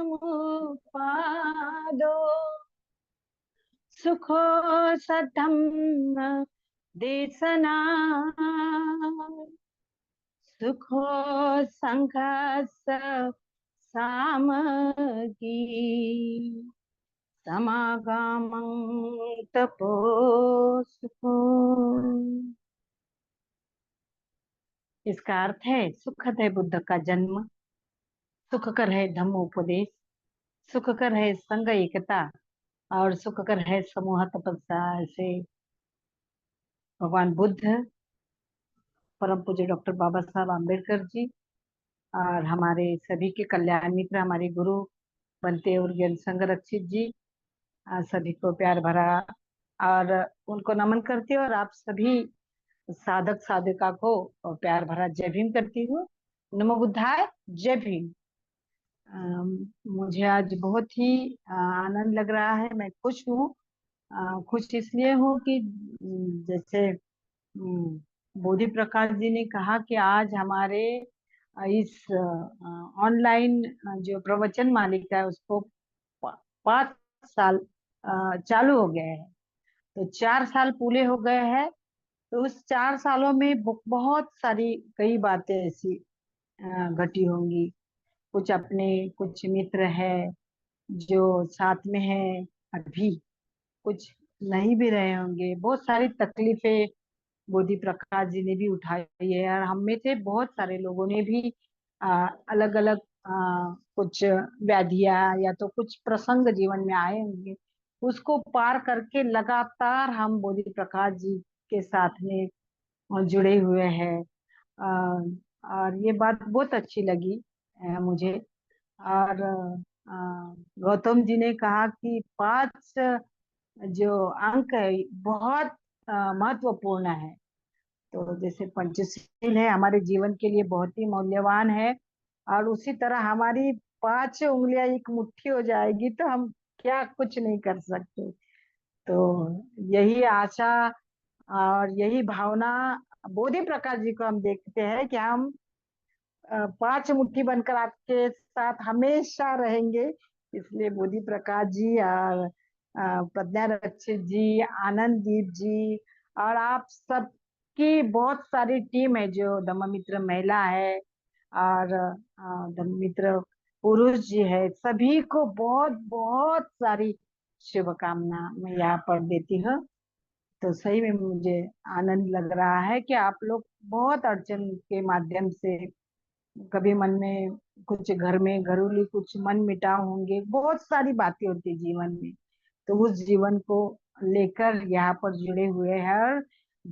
मुपादो सुखो सधम्म देशना सुखो संघर्ष सामगी समागमं तपो सुखो। इसका अर्थ है सुखद है बुद्ध का जन्म, सुखकर है धम्मोपदेश, सुखकर है संघ एकता और सुखकर है समूह तपस्या। ऐसे भगवान बुद्ध, परम पूज्य डॉक्टर बाबा साहब आम्बेडकर जी और हमारे सभी के कल्याण मित्र, हमारे गुरु बनते और ज्ञान संरक्षित जी, सभी को प्यार भरा और उनको नमन करती हूँ और आप सभी साधक साधिका को प्यार भरा जय भीम करती हूँ। नमो बुद्धाय, जय भीम। मुझे आज बहुत ही आनंद लग रहा है, मैं खुश हूँ। खुश इसलिए हूँ कि जैसे बोधि प्रकाश जी ने कहा कि आज हमारे इस ऑनलाइन जो प्रवचन मालिका है उसको 5 साल चालू हो गए हैं। तो 4 साल पूरे हो गए हैं। तो उस 4 सालों में बहुत सारी कई बातें ऐसी घटी होंगी। कुछ अपने कुछ मित्र है जो साथ में है अभी, कुछ नहीं भी रहे होंगे। बहुत सारी तकलीफें बोधि प्रकाश जी ने भी उठाई है और हम में से बहुत सारे लोगों ने भी अलग अलग कुछ व्याधियां या तो कुछ प्रसंग जीवन में आए होंगे, उसको पार करके लगातार हम बोधि प्रकाश जी के साथ में जुड़े हुए हैं। और ये बात बहुत अच्छी लगी मुझे। और गौतम जी ने कहा कि 5 जो अंक है बहुत महत्वपूर्ण है। तो जैसे पंचशील है हमारे जीवन के लिए बहुत ही मूल्यवान है, और उसी तरह हमारी 5 उंगलियां एक मुट्ठी हो जाएगी तो हम क्या कुछ नहीं कर सकते। तो यही आशा और यही भावना बोधि प्रकाश जी को हम देखते हैं कि हम 5 मुट्ठी बनकर आपके साथ हमेशा रहेंगे। इसलिए बोधि प्रकाश जी और प्रज्ञा रक्षित जी, आनंद दीप जी और आप सबकी बहुत सारी टीम है, जो धम्म मित्र महिला है और धम्म मित्र पुरुष जी है, सभी को बहुत बहुत सारी शुभकामना मैं यहाँ पर देती हूँ। तो सही में मुझे आनंद लग रहा है कि आप लोग बहुत अड़चन के माध्यम से, कभी मन में कुछ घर में घरेलू कुछ मन मिटाव होंगे, बहुत सारी बातें होती जीवन में, तो उस जीवन को लेकर यहाँ पर जुड़े हुए हैं और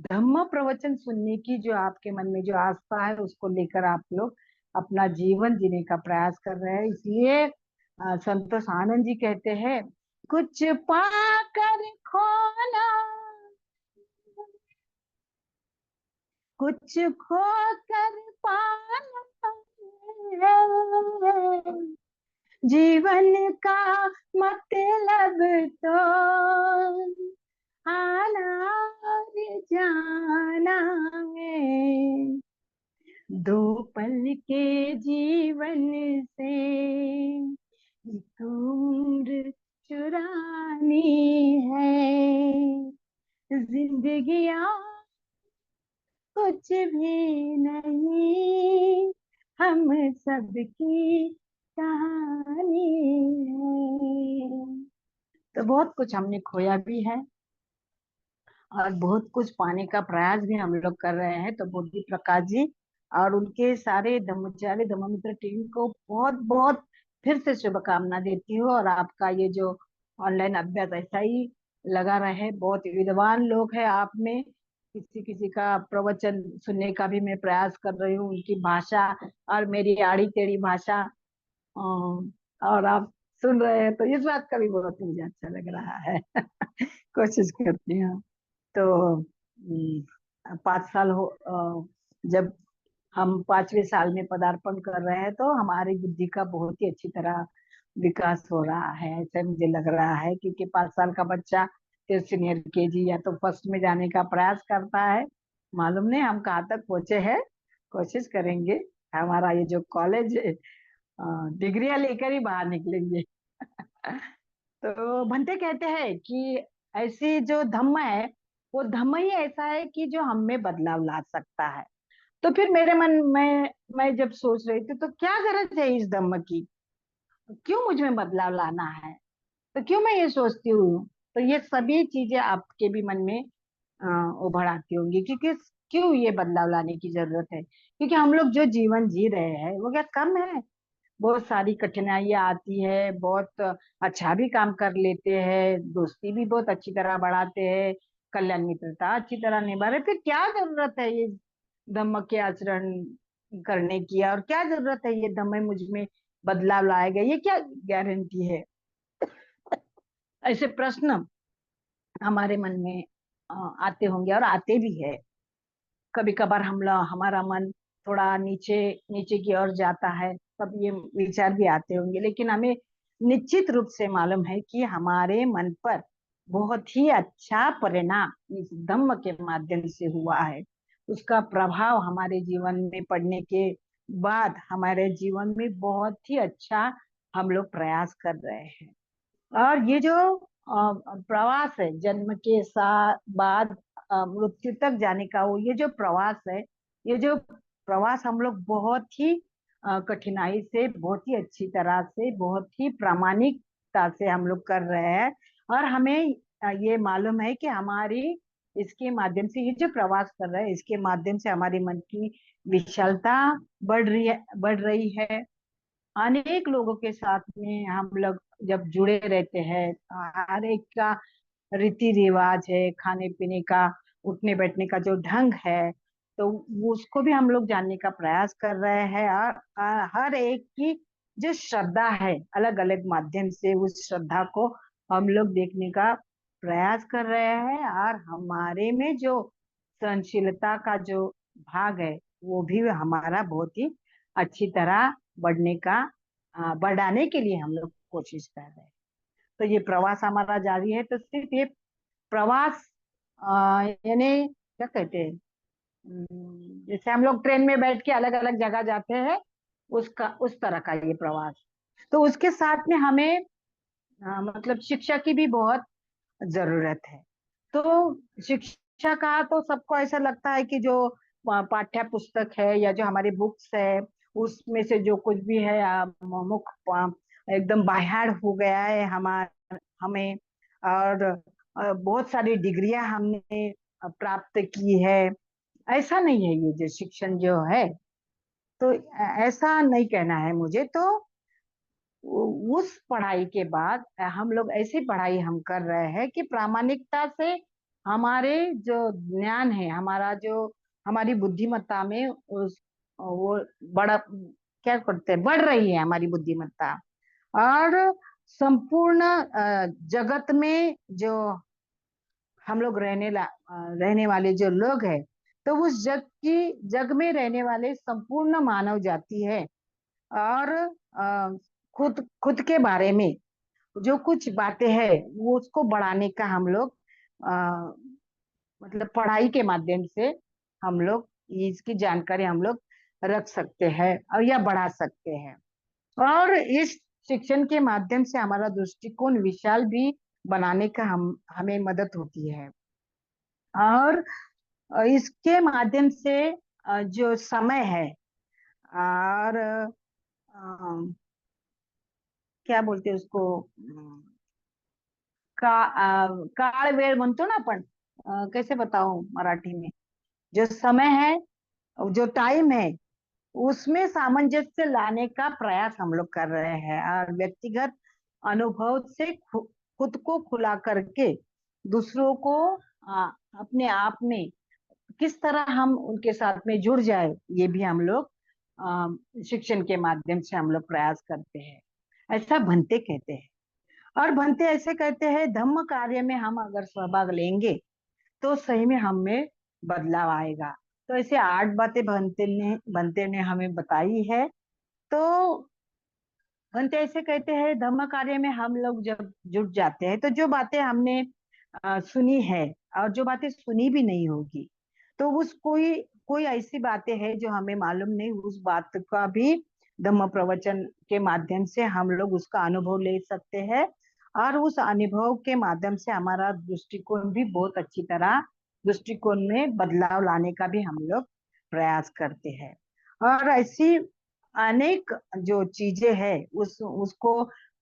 धम्म प्रवचन सुनने की जो आपके मन में जो आस्था है उसको लेकर आप लोग अपना जीवन जीने का प्रयास कर रहे हैं। इसलिए संतोष आनंद जी कहते हैं, कुछ पाकर खोना, कुछ खोकर पाना है, जीवन का मतलब तो आना और जाना है, 2 पल के जीवन से एक उम्र चुरानी है, जिंदगियां कुछ भी नहीं, हम सबकी कहानी है। तो बहुत कुछ हमने खोया भी है और बहुत कुछ पाने का प्रयास भी हम लोग कर रहे हैं। तो बोधि प्रकाश जी और उनके सारे धम्मचारी धम्ममित्र टीम को बहुत बहुत फिर से शुभकामना देती हूँ। और आपका ये जो ऑनलाइन अभ्यास ऐसा ही लगा रहे। बहुत विद्वान लोग हैं आप में, किसी किसी का प्रवचन सुनने का भी मैं प्रयास कर रही हूँ, उनकी भाषा और मेरी आड़ी टेढ़ी भाषा और आप सुन रहे हैं, तो इस बात का भी बहुत मुझे अच्छा लग रहा है। कोशिश करती हूँ। तो 5 साल हो जब हम 5वें साल में पदार्पण कर रहे हैं तो हमारी बुद्धि का बहुत ही अच्छी तरह विकास हो रहा है, ऐसा मुझे लग रहा है। क्योंकि 5 साल का बच्चा फिर सीनियर केजी या तो फर्स्ट में जाने का प्रयास करता है। मालूम नहीं हम कहाँ तक पहुंचे हैं, कोशिश करेंगे। हमारा ये जो कॉलेज डिग्रियां लेकर ही बाहर निकलेंगे। तो भंते कहते हैं कि ऐसी जो धम्म है, वो धम्म ही ऐसा है कि जो हम में बदलाव ला सकता है। तो फिर मेरे मन में मैं जब सोच रही थी, तो क्या जरूरत है इस धम्म की, क्यों मुझ में बदलाव लाना है, तो क्यों मैं ये सोचती हूँ। तो ये सभी चीजें आपके भी मन में उभर आती होंगी, क्योंकि क्यों ये बदलाव लाने की जरूरत है, क्योंकि हम लोग जो जीवन जी रहे हैं वो क्या कम है। बहुत सारी कठिनाइयां आती है, बहुत अच्छा भी काम कर लेते हैं, दोस्ती भी बहुत अच्छी तरह बढ़ाते हैं, कल्याण मित्रता अच्छी तरह निभा रहे, फिर क्या जरूरत है ये धम्म के आचरण करने की, और क्या जरूरत है ये धम्म मुझ में बदलाव लाएगा, ये क्या गारंटी है। ऐसे प्रश्न हमारे मन में आते होंगे और आते भी है। कभी कभार हम लोग, हमारा मन थोड़ा नीचे नीचे की ओर जाता है, तब ये विचार भी आते होंगे, लेकिन हमें निश्चित रूप से मालूम है कि हमारे मन पर बहुत ही अच्छा परिणाम इस धम्म के माध्यम से हुआ है। उसका प्रभाव हमारे जीवन में पड़ने के बाद हमारे जीवन में बहुत ही अच्छा हम लोग प्रयास कर रहे हैं। और ये जो प्रवास है, जन्म के साथ बाद मृत्यु तक जाने का, वो ये जो प्रवास है, ये जो प्रवास हम लोग बहुत ही कठिनाई से, बहुत ही अच्छी तरह से, बहुत ही प्रामाणिकता से हम लोग कर रहे हैं। और हमें ये मालूम है कि हमारी इसके माध्यम से, ये जो प्रवास कर रहे हैं इसके माध्यम से हमारी मन की विशालता बढ़ रही है। अनेक लोगों के साथ में हम लोग जब जुड़े रहते हैं, हर एक का रीति रिवाज है, खाने पीने का, उठने बैठने का जो ढंग है, तो वो उसको भी हम लोग जानने का प्रयास कर रहे हैं। और हर एक की जो श्रद्धा है, अलग अलग माध्यम से उस श्रद्धा को हम लोग देखने का प्रयास कर रहे हैं। और हमारे में जो सहनशीलता का जो भाग है, वो भी हमारा बहुत ही अच्छी तरह बढ़ने का बढ़ाने के लिए हम लोग कोशिश कर रहे हैं। तो ये प्रवास हमारा जारी है। तो सिर्फ ये प्रवास यानी क्या कहते हैं, जैसे हम लोग ट्रेन में बैठ के अलग अलग जगह जाते हैं, उसका उस तरह का ये प्रवास। तो उसके साथ में हमें मतलब शिक्षा की भी बहुत जरूरत है। तो शिक्षा का तो सबको ऐसा लगता है कि जो पाठ्य पुस्तक है या जो हमारी बुक्स है, उसमें से जो कुछ भी है एकदम बाहर हो गया है हमें। और बहुत सारी डिग्रियां हमने प्राप्त की है। ऐसा नहीं है ये जो शिक्षण जो है। तो ऐसा नहीं कहना है मुझे। तो उस पढ़ाई के बाद हम लोग ऐसी पढ़ाई हम कर रहे हैं कि प्रामाणिकता से हमारे जो ज्ञान है, हमारा जो हमारी बुद्धिमत्ता में उस वो बड़ा क्या करते हैं, बढ़ रही है हमारी बुद्धिमत्ता। और संपूर्ण जगत में जो हम लोग रहने वाले जो लोग हैं, तो उस जग में रहने वाले संपूर्ण मानव जाति है। और खुद खुद के बारे में जो कुछ बातें हैं, वो उसको बढ़ाने का हम लोग आ, मतलब पढ़ाई के माध्यम से हम लोग इसकी जानकारी हम लोग रख सकते हैं और या बढ़ा सकते हैं। और इस शिक्षण के माध्यम से हमारा दृष्टिकोण विशाल भी बनाने का हम हमें मदद होती है। और इसके माध्यम से जो समय है, और क्या बोलते हैं उसको, काळ वेळ म्हणतो ना आपण, कैसे बताऊं मराठी में, जो समय है, जो टाइम है, उसमें सामंजस्य लाने का प्रयास हम लोग कर रहे हैं। और व्यक्तिगत अनुभव से खुद को खुला करके दूसरों को अपने आप में किस तरह हम उनके साथ में जुड़ जाए, ये भी हम लोग शिक्षण के माध्यम से हम लोग प्रयास करते हैं। ऐसा भंते कहते हैं। और भंते ऐसे कहते हैं, धम्म कार्य में हम अगर सहभाग लेंगे तो सही में हम में बदलाव आएगा। तो ऐसे 8 बातें भंते ने हमें बताई है। तो भंते ऐसे कहते हैं, धम्म कार्य में हम लोग जब जुट जाते हैं, तो जो बातें हमने सुनी है, और जो बातें सुनी भी नहीं होगी, तो उस कोई कोई ऐसी बातें हैं जो हमें मालूम नहीं, उस बात का भी धम्म प्रवचन के माध्यम से हम लोग उसका अनुभव ले सकते हैं, और उस अनुभव के माध्यम से हमारा दृष्टिकोण भी बहुत अच्छी तरह, दृष्टिकोण में बदलाव लाने का भी हम लोग प्रयास करते हैं। और ऐसी अनेक जो चीजें हैं उसको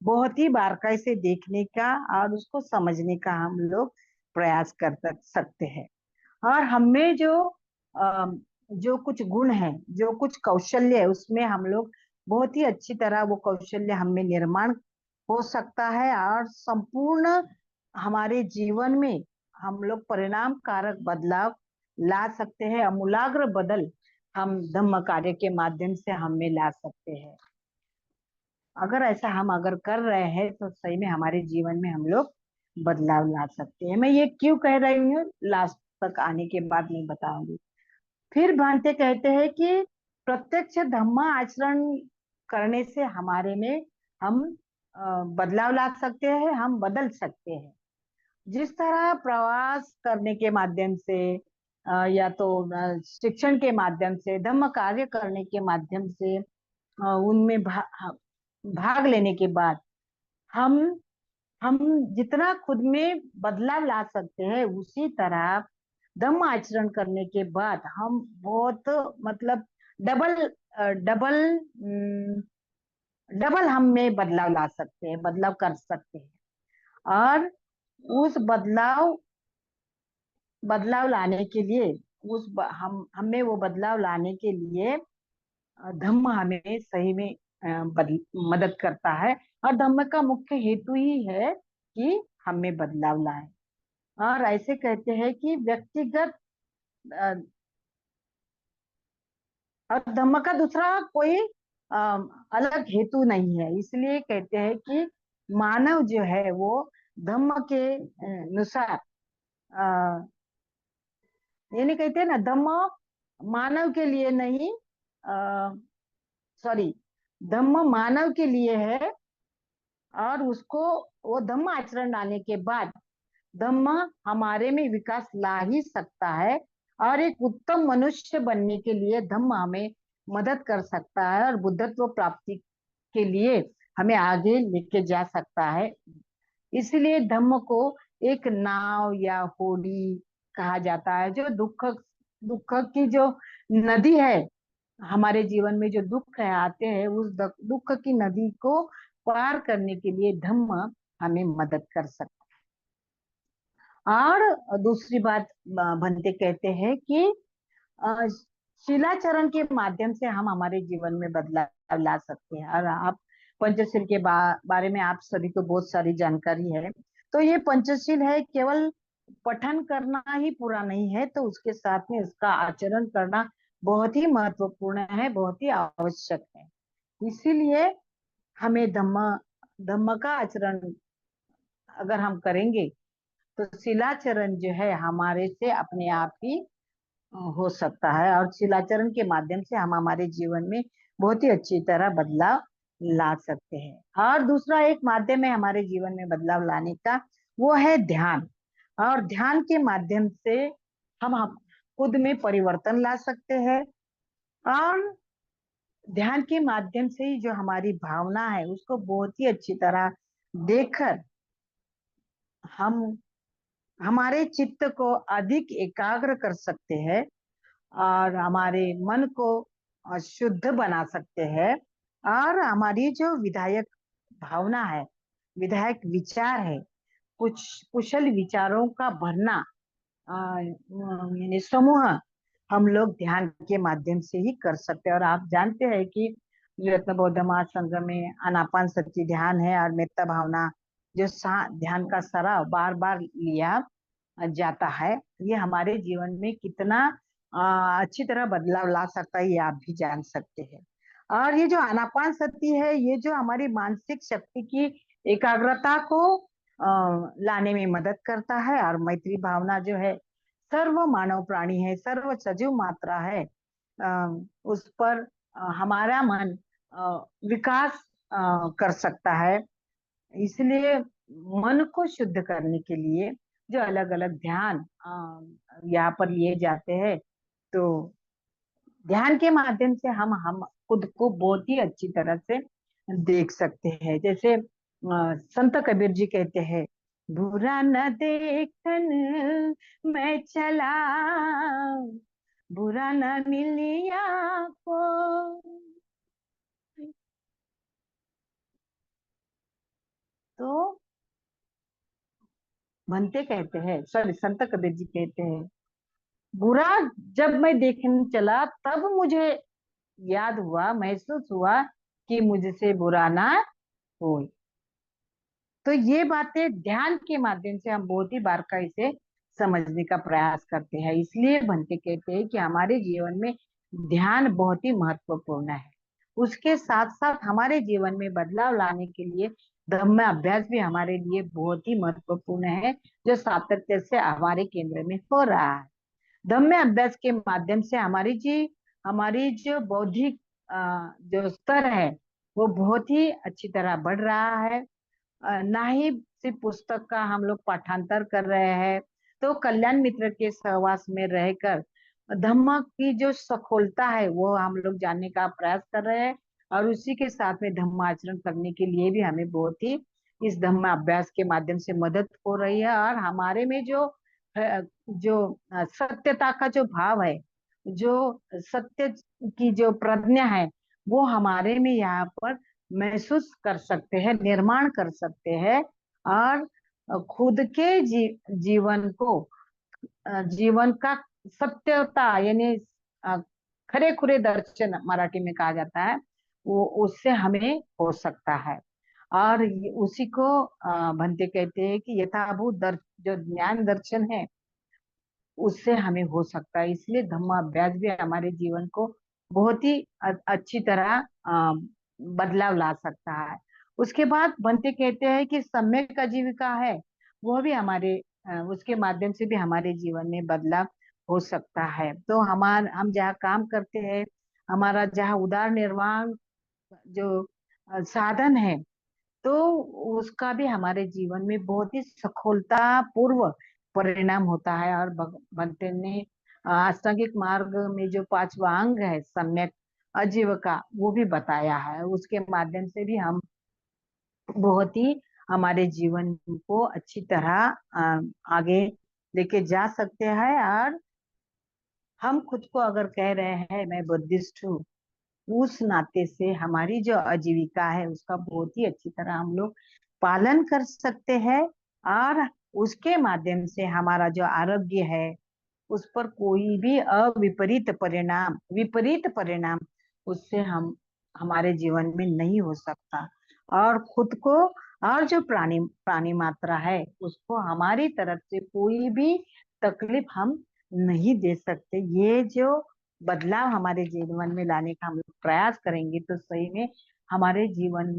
बहुत ही बारीकाई से देखने का और उसको समझने का हम लोग प्रयास कर सकते हैं। और हमें अ, जो कुछ गुण है, जो कुछ कौशल्य है, उसमें हम लोग बहुत ही अच्छी तरह वो कौशल्य हमें निर्माण हो सकता है, और संपूर्ण हमारे जीवन में हम लोग परिणाम कारक बदलाव ला सकते हैं। अमूलाग्र बदल हम धम्म कार्य के माध्यम से हमें ला सकते हैं। अगर ऐसा हम अगर कर रहे हैं तो सही में हमारे जीवन में हम लोग बदलाव ला सकते हैं। मैं ये क्यों कह रही हूँ, लास्ट तक आने के बाद मैं बताऊंगी। फिर भांते कहते हैं कि प्रत्यक्ष धम्म आचरण करने से हमारे में हम बदलाव ला सकते हैं, हम बदल सकते हैं। जिस तरह प्रवास करने के माध्यम से या तो शिक्षण के माध्यम से, धम्म कार्य करने के माध्यम से, उनमें भाग लेने के बाद हम हम जितना खुद में बदलाव ला सकते हैं, उसी तरह धम्म आचरण करने के बाद हम बहुत मतलब डबल डबल डबल हम में बदलाव ला सकते हैं, बदलाव कर सकते हैं। और उस बदलाव बदलाव लाने के लिए हम हमें वो बदलाव लाने के लिए धम्म हमें सही में मदद करता है। और धम्म का मुख्य हेतु ही है कि हमें बदलाव लाए। और ऐसे कहते हैं कि व्यक्तिगत अ, और धम्म का दूसरा कोई अ, अलग हेतु नहीं है। इसलिए कहते हैं कि मानव जो है वो धम्म के अनुसार, ये नहीं कहते ना, धम्म मानव के लिए नहीं, सॉरी, धम्म मानव के लिए है, और उसको वो धम्म आचरण लाने के बाद धम्म हमारे में विकास ला ही सकता है। और एक उत्तम मनुष्य बनने के लिए धम्म हमें मदद कर सकता है, और बुद्धत्व प्राप्ति के लिए हमें आगे लेके जा सकता है। इसलिए धम्म को एक नाव या होड़ी कहा जाता है, जो दुख दुख की जो नदी है, हमारे जीवन में जो दुख है आते हैं, उस दुख की नदी को पार करने के लिए धम्म हमें मदद कर सकता है। और दूसरी बात भंते कहते हैं कि अ, शिलाचरण के माध्यम से हम हमारे जीवन में बदलाव ला सकते हैं। और आप पंचशील के बारे में आप सभी को बहुत सारी जानकारी है। तो ये पंचशील है, केवल पठन करना ही पूरा नहीं है, तो उसके साथ में उसका आचरण करना बहुत ही महत्वपूर्ण है, बहुत ही आवश्यक है। इसीलिए हमें धम्म धम्म का आचरण अगर हम करेंगे तो शिलाचरण जो है हमारे से अपने आप ही हो सकता है, और शिलाचरण के माध्यम से हम हमारे जीवन में बहुत ही अच्छी तरह बदलाव ला सकते हैं। और दूसरा एक माध्यम है हमारे जीवन में बदलाव लाने का, वो है ध्यान। और ध्यान के माध्यम से हम खुद में परिवर्तन ला सकते हैं। और ध्यान के माध्यम से ही जो हमारी भावना है उसको बहुत ही अच्छी तरह देखकर हम हमारे चित्त को अधिक एकाग्र कर सकते हैं, और हमारे मन को शुद्ध बना सकते हैं। और हमारी जो विधायक भावना है, विधायक विचार है, कुछ कुशल विचारों का भरना, यानी समूह हम लोग ध्यान के माध्यम से ही कर सकते हैं। और आप जानते हैं कि रत्न बौद्ध महासंघ में आनापान सती ध्यान है, और मेत्ता भावना जो ध्यान का सराव बार बार लिया जाता है, ये हमारे जीवन में कितना अच्छी तरह बदलाव ला सकता है, ये आप भी जान सकते हैं। और ये जो आनापान सती है, ये जो हमारी मानसिक शक्ति की एकाग्रता को लाने में मदद करता है। और मैत्री भावना जो है, सर्व मानव प्राणी है, सर्व सजीव मात्रा है, उस पर हमारा मन विकास कर सकता है। इसलिए मन को शुद्ध करने के लिए जो अलग अलग ध्यान यहाँ पर लिए जाते हैं, तो ध्यान के माध्यम से हम खुद को बहुत ही अच्छी तरह से देख सकते हैं। जैसे संत कबीर जी कहते हैं, बुरा न देखन मैं चला, बुरा न मिलिया को। तो बनते कहते हैं, सॉरी, संत कबीर जी कहते हैं, बुरा जब मैं देखने चला तब मुझे याद हुआ, महसूस हुआ कि मुझसे बुरा ना हो। तो ये बातें ध्यान के माध्यम से हम बहुत ही बारकाई से समझने का प्रयास करते हैं। इसलिए बनते कहते हैं कि हमारे जीवन में ध्यान बहुत ही महत्वपूर्ण है। उसके साथ साथ हमारे जीवन में बदलाव लाने के लिए धम्म अभ्यास भी हमारे लिए बहुत ही महत्वपूर्ण है, जो सातत्य से हमारे केंद्र में हो रहा है। धम्म अभ्यास के माध्यम से हमारी जो बौद्धिक जो स्तर है वो बहुत ही अच्छी तरह बढ़ रहा है। ना ही सिर्फ पुस्तक का हम लोग पाठांतर कर रहे हैं, तो कल्याण मित्र के सहवास में रहकर धम्म की जो सखोलता है वो हम लोग जानने का प्रयास कर रहे हैं। और उसी के साथ में धम्म आचरण करने के लिए भी हमें बहुत ही इस धम्म अभ्यास के माध्यम से मदद हो रही है। और हमारे में जो सत्यता का जो भाव है, जो सत्य की जो प्रज्ञा है, वो हमारे में यहाँ पर महसूस कर सकते हैं, निर्माण कर सकते हैं। और खुद के जीवन को, जीवन का सत्यता यानी अ, खरे खुरे दर्शन मराठी में कहा जाता है, वो उससे हमें हो सकता है। और उसी को भंते कहते हैं कि यथाभूत जो ज्ञान दर्शन है उससे हमें हो सकता है। इसलिए धम्म अभ्यास भी हमारे जीवन को बहुत ही अच्छी तरह बदलाव ला सकता है। उसके बाद बनते कहते हैं कि सम्यक आजीविका है, वो भी उसके माध्यम से भी हमारे जीवन में बदलाव हो सकता है। तो हम जहाँ काम करते हैं, हमारा जहाँ उदार निर्वाह जो साधन है, तो उसका भी हमारे जीवन में बहुत ही सफलता पूर्व परिणाम होता है। और भगवंत ने अष्टांगिक मार्ग में जो पांचवा अंग है सम्यक आजीविका, वो भी बताया है। उसके माध्यम से भी हम बहुत ही हमारे जीवन को अच्छी तरह आगे लेके जा सकते हैं। और हम खुद को अगर कह रहे हैं मैं बुद्धिस्ट हूँ, उस नाते से हमारी जो आजीविका है उसका बहुत ही अच्छी तरह हम लोग पालन कर सकते हैं। और उसके माध्यम से हमारा जो आरोग्य है उस पर कोई भी विपरीत परिणाम उससे हम हमारे जीवन में नहीं हो सकता। और खुद को और जो प्राणी प्राणी मात्रा है उसको हमारी तरफ से कोई भी तकलीफ हम नहीं दे सकते। ये जो बदलाव हमारे जीवन में लाने का हम लोग प्रयास करेंगे तो सही में हमारे जीवन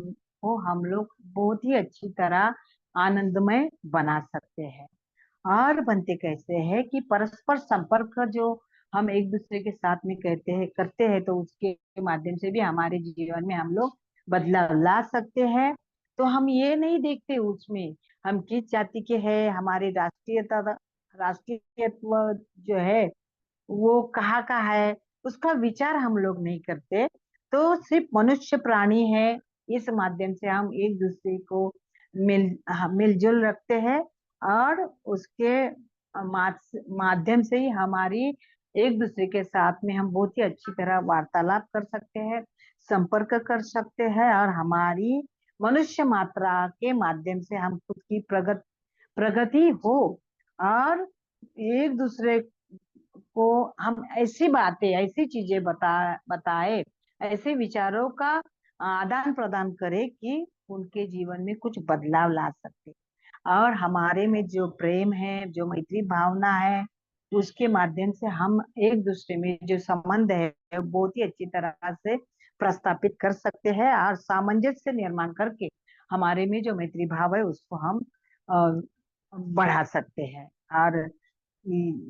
को हम लोग बहुत ही अच्छी तरह आनंदमय बना सकते हैं। और बनते कैसे है कि परस्पर संपर्क जो हम एक दूसरे के साथ में कहते हैं करते हैं, तो उसके माध्यम से भी हमारे जीवन में हम लोग बदलाव ला सकते हैं। तो हम ये नहीं देखते उसमें हम किस जाति के हैं, हमारी राष्ट्रीयत्व जो है वो कहाँ का है, उसका विचार हम लोग नहीं करते। तो सिर्फ मनुष्य प्राणी है, इस माध्यम से हम एक दूसरे को मिलजुल रखते हैं। और उसके माध्यम से ही हमारी एक दूसरे के साथ में हम बहुत ही अच्छी तरह वार्तालाप कर सकते हैं, संपर्क कर सकते हैं। और हमारी मनुष्य मात्रा के माध्यम से हम खुद की प्रगति हो। और एक दूसरे को हम ऐसी बातें, ऐसी चीजें बताए, ऐसे विचारों का आदान प्रदान करें कि उनके जीवन में कुछ बदलाव ला सकते। और हमारे में जो प्रेम है, जो मैत्री भावना है, उसके माध्यम से हम एक दूसरे में जो संबंध है वो बहुत ही अच्छी तरह से प्रस्थापित कर सकते हैं। और सामंजस्य निर्माण करके हमारे में जो मैत्री भाव है उसको हम अ, बढ़ा सकते हैं। और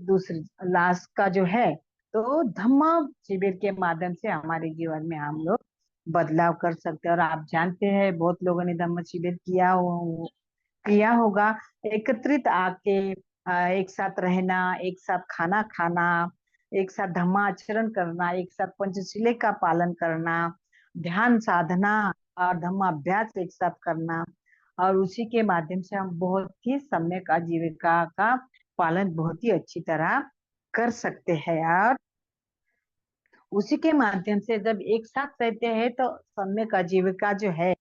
दूसरी लास्ट का जो है, तो धम्म शिविर के माध्यम से हमारे जीवन में हम लोग बदलाव कर सकते हैं। और आप जानते हैं बहुत लोगों ने धम्म शिविर किया होगा, एकत्रित आके एक साथ रहना, एक साथ खाना खाना, एक साथ धम्माचरण करना, एक साथ पंचशीले का पालन करना, ध्यान साधना और धम्माभ्यास एक साथ करना, और उसी के माध्यम से हम बहुत ही सम्यक आजीविका का पालन बहुत ही अच्छी तरह कर सकते हैं। और उसी के माध्यम से जब एक साथ रहते हैं तो सम्यक आजीविका जो है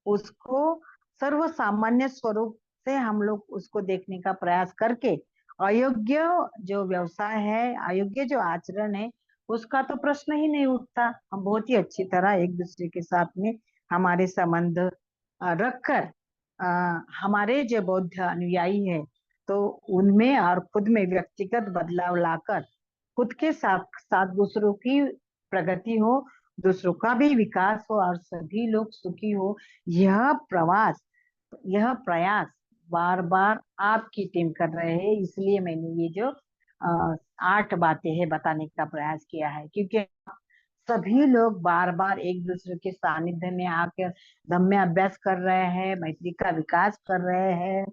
उसको सर्व सामान्य स्वरूप से हम लोग उसको देखने का प्रयास करके अयोग्य जो व्यवसाय है, अयोग्य जो आचरण है, उसका तो प्रश्न ही नहीं उठता। हम बहुत ही अच्छी तरह एक दूसरे के साथ में हमारे संबंध रखकर हमारे जो बौद्ध अनुयायी है तो उनमें और खुद में व्यक्तिगत बदलाव लाकर खुद के साथ साथ दूसरों की प्रगति हो, दूसरों का भी विकास हो और सभी लोग सुखी हो, यह प्रवास, यह प्रयास बार बार आपकी टीम कर रहे हैं। इसलिए मैंने ये जो 8 बातें हैं बताने का प्रयास किया है, क्योंकि सभी लोग बार बार एक दूसरे के सानिध्य में आकर धम्म अभ्यास कर रहे हैं, मैत्री का विकास कर रहे हैं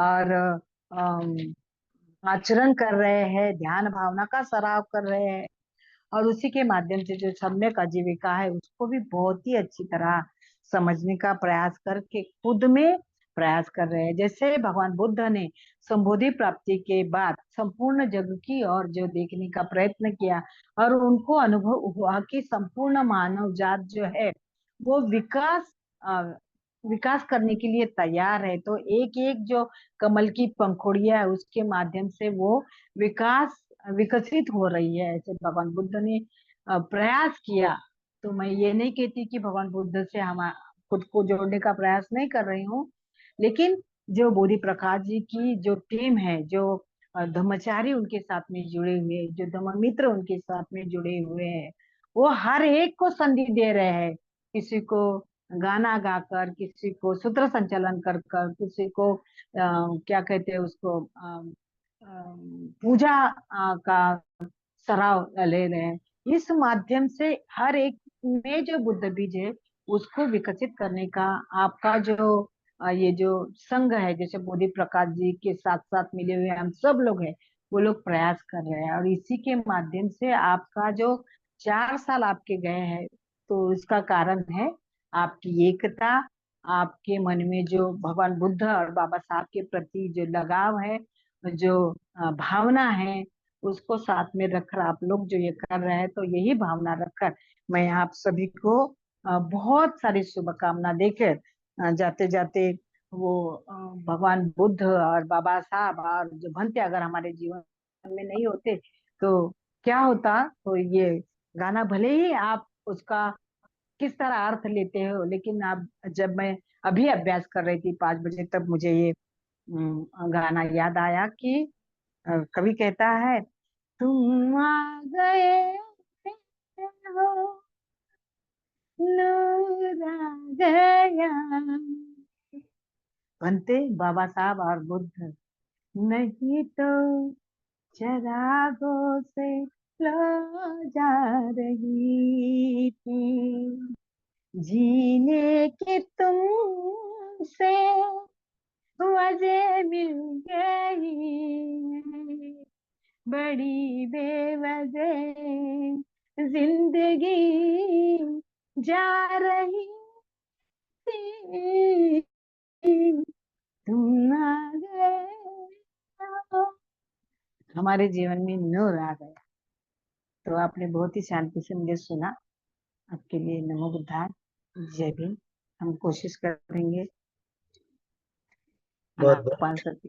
और आचरण कर रहे हैं, ध्यान भावना का सराव कर रहे हैं, और उसी के माध्यम से जो सम्यक आजीविका है उसको भी बहुत ही अच्छी तरह समझने का प्रयास करके खुद में प्रयास कर रहे हैं। जैसे भगवान बुद्ध ने संबोधि प्राप्ति के बाद संपूर्ण जग की और जो देखने का प्रयत्न किया और उनको अनुभव हुआ कि संपूर्ण मानव जात जो है वो विकास करने के लिए तैयार है, तो एक एक जो कमल की पंखुड़ियां है उसके माध्यम से वो विकास विकसित हो रही है। ऐसे भगवान बुद्ध ने प्रयास किया। तो मैं ये नहीं कहती कि भगवान बुद्ध से हम खुद को जोड़ने का प्रयास नहीं कर रही हूँ, लेकिन जो बोधि प्रकाश जी की जो टीम है, जो धम्मचारी उनके साथ में जुड़े हुए, जो धम्म मित्र उनके साथ में जुड़े हुए हैं, वो हर एक को संधि दे रहे हैं। किसी को गाना गाकर, किसी को सूत्र संचालन कर कर, किसी को क्या कहते हैं उसको पूजा का सराव ले रहे हैं। इस माध्यम से हर एक में जो बुद्ध बीज है उसको विकसित करने का आपका जो ये जो संघ है, जैसे बोधि प्रकाश जी के साथ साथ मिले हुए हम सब लोग हैं, वो लोग प्रयास कर रहे हैं, और इसी के माध्यम से आपका जो 4 साल आपके गए हैं तो इसका कारण है आपकी एकता, आपके मन में जो भगवान बुद्ध और बाबा साहब के प्रति जो लगाव है, जो भावना है, उसको साथ में रखकर आप लोग जो ये कर रहे हैं, तो यही भावना रखकर मैं आप सभी को बहुत सारी शुभकामना देकर जाते जाते वो भगवान बुद्ध और बाबा साहब और जो भंते अगर हमारे जीवन में नहीं होते तो क्या होता, तो ये गाना भले ही आप उसका किस तरह अर्थ लेते हो, लेकिन आप जब मैं अभी अभ्यास कर रही थी 5 बजे तब मुझे ये गाना याद आया कि कवि कहता है, तुम आ गए हो, नूर आ गया। बनते बाबा साहब और बुद्ध, नहीं तो चरागों से लो जा रही थी, जीने की तुमसे वजह मिल गई, बड़ी बेवजह जिंदगी जा रही थी, तुम आ गए हो। हमारे जीवन में नूर आ गया। तो आपने बहुत ही शांति से मुझे सुना। आपके लिए नमो बुद्धाय, जय भीम। हम कोशिश करेंगे बहुत बहुत आनापान सती